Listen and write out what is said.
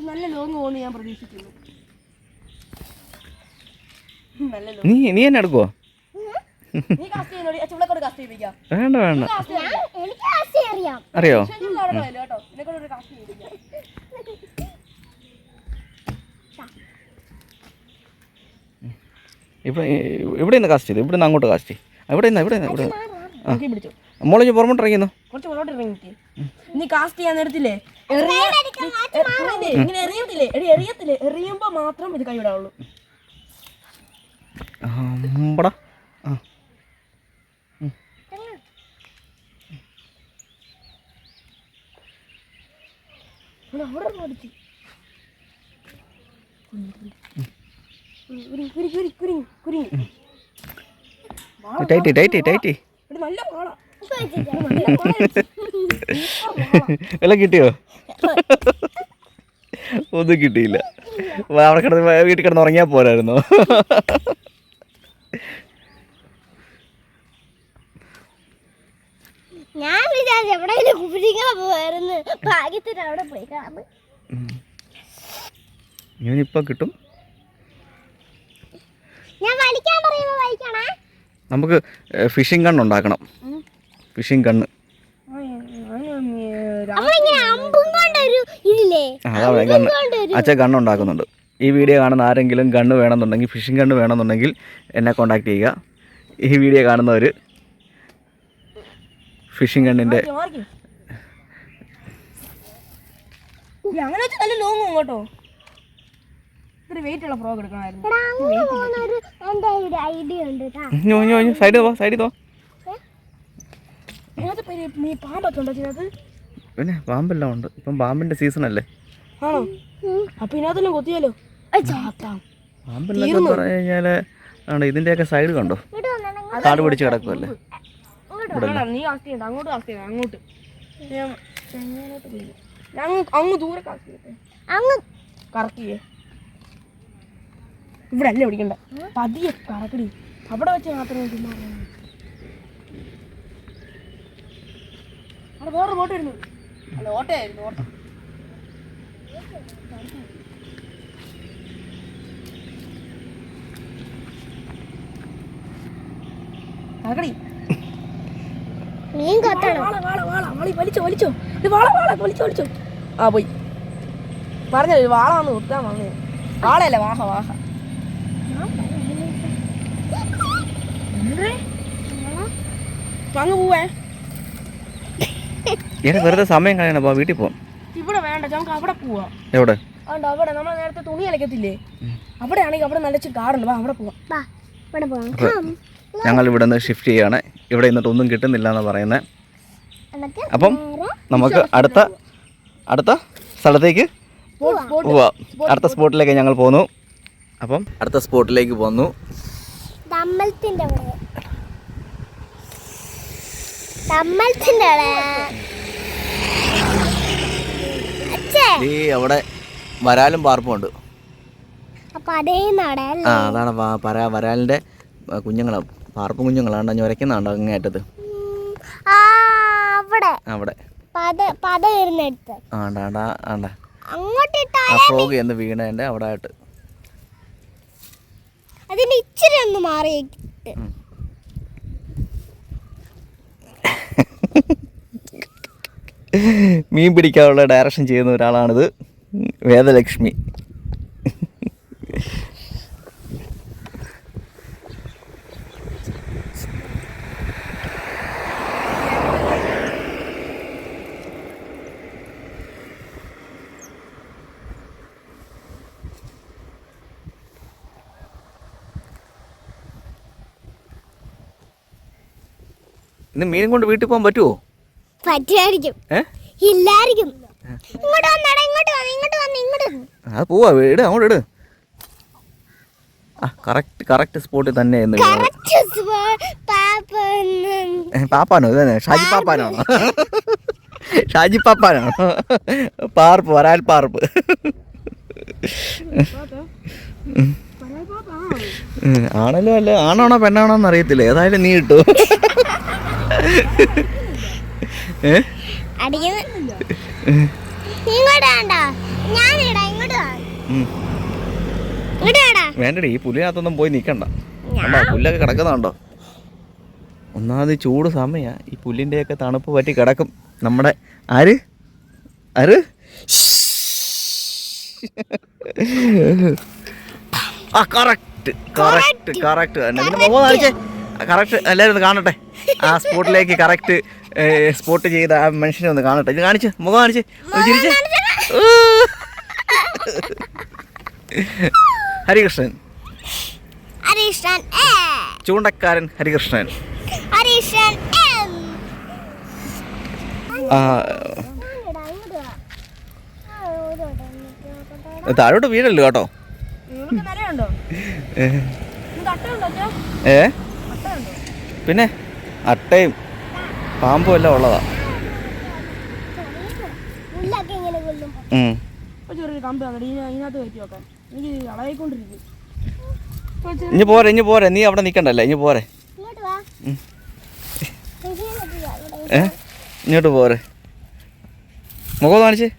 നല്ല ലോങ് പോകുന്നു ഞാൻ പ്രതീക്ഷിക്കുന്നു. നീ എന്നെ എടുക്കുവോ? വേണ്ട വേണ്ട, അറിയോ? ഇവിടെ നിന്ന് കാസ്റ്റ് ചെയ്തു, ഇവിടെ നിന്ന് അങ്ങോട്ട് കാസ്റ്റ് ചെയ്യും. ഇവിടെ മോളെ പുറമോട്ട് ഇറങ്ങിയെന്നോ? നീ കാസ്റ്റ് ചെയ്യാൻ നേരത്തില്ലേ ഇങ്ങനെ എറിയത്തില്ലേ? എറിയുമ്പോ മാത്രം ഇത് കൈവിടാവുള്ളൂ. എല്ലാം കിട്ടിയോ? ഒന്നും കിട്ടിയില്ല. അവിടെ കിടന്ന് വീട്ടിൽ കിടന്ന് ഉറങ്ങിയാൽ പോരായിരുന്നോ? ഞാൻ വിചാരിച്ചു എവിടെയെങ്കിലും കുപ്പിടിക്കാൻ പോയായിരുന്നു. ഭാഗ്യത്തിന് അവിടെ പോയി കാണും. ഇവനിപ്പം കിട്ടും. ഞാൻ വലിക്കാൻ പറയുമ്പോ വലിക്കണേ. നമുക്ക് ഫിഷിംഗ് ഗൺ ഉണ്ടാക്കണം. ഫിഷിംഗ് ഗണ്ണ് അച്ഛൻ ഗണ്ണുണ്ടാക്കുന്നുണ്ട്. ഈ വീഡിയോ കാണുന്ന ആരെങ്കിലും ഗണ്ണ് വേണമെന്നുണ്ടെങ്കിൽ, ഫിഷിംഗ് ഗണ്ണ് വേണമെന്നുണ്ടെങ്കിൽ എന്നെ കോൺടാക്ട് ചെയ്യുക. ഈ വീഡിയോ കാണുന്നവർ ഫിഷിംഗ് ഗണ്ണിൻ്റെ സൈഡിൽ പോ. പിന്നെ പാമ്പെല്ലാം ഉണ്ട്. ഇപ്പം പാമ്പിന്റെ സീസൺ അല്ലേ? പാമ്പെല്ലാം പറഞ്ഞു കഴിഞ്ഞാല് ഇതിന്റെയൊക്കെ സൈഡ് കണ്ടോ, കാട് പിടിച്ച് കിടക്കുമല്ലേ. ഇവിടെ അല്ലേ പിടിക്കണ്ട, പതിയെ കറക്കടി. അവിടെ വെച്ച് മാത്രമേ അവിടെ വേറെ ബോട്ട് വരുന്നു. അല്ല ഓട്ടയായിരുന്നു, ഓട്ടം. കറക്കടി. വലിച്ചോ. ആ പോയി പറഞ്ഞല്ലോ, വാള വന്ന് നിർത്താൻ വന്നേ. വാളയല്ല, വാഹ. അങ്ങ് പോവേ. വെറുതെ സമയം കളയണ, വീട്ടിൽ പോവാം. ഇവിടെ വേണ്ട, നമുക്ക് അവിടെ പോവാം. എവിടെ? അവിടെ നമ്മൾ നേരത്തെ തുണി അലക്കത്തില്ലേ, അവിടെ ആണെങ്കിൽ അവിടെ നല്ല കാടുണ്ട്. അവിടെ പോവാം. ഞങ്ങൾ ഇവിടെ നിന്ന് ഷിഫ്റ്റ് ചെയ്യാണ്. ഇവിടെ നിന്നിട്ട് ഒന്നും കിട്ടുന്നില്ല എന്ന് പറയുന്നത്. അപ്പം നമുക്ക് അടുത്ത സ്ഥലത്തേക്ക് പോവാം. അടുത്ത സ്പോട്ടിലേക്ക് ഞങ്ങൾ പോന്നു. അപ്പം അടുത്ത സ്പോട്ടിലേക്ക് പോന്നു. അവിടെ വരാലും പാർപ്പുണ്ട്. അതാണ് വരാലിന്റെ കുഞ്ഞുങ്ങളാണ്, പാർപ്പ് കുഞ്ഞുങ്ങളാണ്. ഞൊരക്കുന്നുണ്ടോ അങ്ങേറ്റത്? അവിടെ ഫ്രോഗ് എന്ന് വീണേന്റെ അവിടെ ആയിട്ട്. ഇച്ചിരി ഒന്ന് മാറി. മീൻ പിടിക്കാനുള്ള ഡയറക്ഷൻ ചെയ്യുന്ന ഒരാളാണിത്, വേദലക്ഷ്മി. ഇന്ന് മീനും കൊണ്ട് വീട്ടിൽ പോകാൻ പറ്റുമോ? പറ്റുമായിരിക്കും. ഇല്ലായിരിക്കും. അത് പോവാ, ഇട് അങ്ങോട്ട് ഇട്. കറക്റ്റ് സ്പോട്ടിൽ തന്നെ. പാപ്പാനോ? ഇതന്നെ ഷാജി പാപ്പാനാണോ? പാർപ്പ്, വരാൽ പാർപ്പ്. ആണല്ലോ അല്ലേ, ആണാണോ പെണ്ണാണോ എന്ന് അറിയത്തില്ല, ഏതായാലും നീ ഇട്ടു. വേണ്ടടി, ഈ പുല്ലിനകത്തൊന്നും പോയി നിൽക്കണ്ട. കണ്ടോ പുല്ലൊക്കെ കിടക്കുന്നുണ്ടോ? ഒന്നാമത് ചൂട് സമയ, ഈ പുല്ലിൻ്റെയൊക്കെ തണുപ്പ് പറ്റി കിടക്കും. നമ്മുടെ ആര് ആര് ആ കറക്റ്റ് കറക്റ്റ് കറക്റ്റ് തന്നെ. ഇതിൻ്റെ മുഖം കാണിച്ചേ, കറക്റ്റ് എല്ലാവരും ഒന്ന് കാണട്ടെ. ആ സ്പോട്ടിലേക്ക് കറക്റ്റ് സ്പോട്ട് ചെയ്ത ആ മനുഷ്യനെ ഒന്ന് കാണട്ടെ. ഇത് കാണിച്ച്, മുഖം കാണിച്ച്, ചിരിച്ചേ. ഹരികൃഷ്ണൻ, ചൂണ്ടക്കാരൻ ഹരികൃഷ്ണൻ. താഴോട്ട് വീഴല്ലോ കേട്ടോ. പിന്നെ അട്ടയും പാമ്പും എല്ലാം ഉള്ളതാ. ഇനി പോരെ, ഇനി പോരെ, നീ അവിടെ നിൽക്കണ്ടല്ലേ, ഇനി പോരെ. ഇങ്ങോട്ട് പോരെ, മുഖം കാണിച്ചേ.